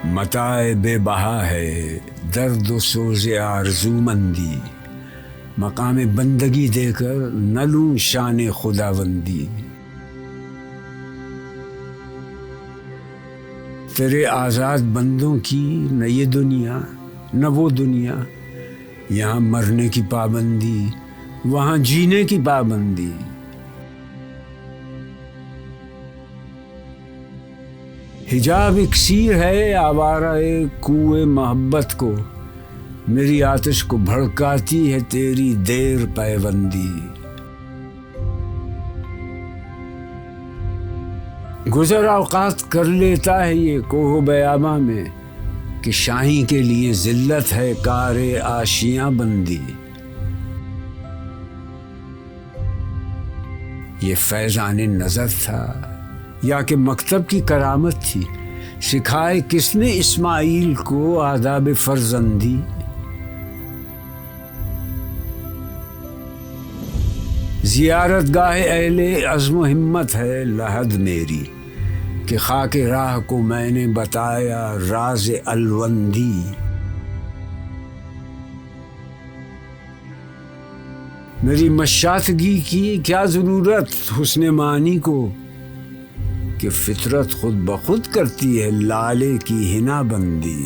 متاع بے بہا ہے درد و سوز آرزو مندی، مقام بندگی دے کر نہ لوں شان خداوندی۔ تیرے آزاد بندوں کی نہ یہ دنیا نہ وہ دنیا، یہاں مرنے کی پابندی وہاں جینے کی پابندی۔ حجاب اکسیر ہے آوارہ کوئے محبت کو، میری آتش کو بھڑکاتی ہے تیری دیر پیوندی۔ گزر اوقات کر لیتا ہے یہ کوہ بیاباں میں، کہ شاہیں کے لیے ذلت ہے کار آشیاں بندی۔ یہ فیضان نظر تھا یا کہ مکتب کی کرامت تھی، سکھائے کس نے اسماعیل کو آداب فرزندی۔ زیارت گاہ اہل عزم و ہمت ہے لحد میری، کہ خاک راہ کو میں نے بتایا راز الوندی۔ میری مشاطگی کی کیا ضرورت حسن معنی کو، کہ فطرت خود بخود کرتی ہے لالے کی حنا بندی۔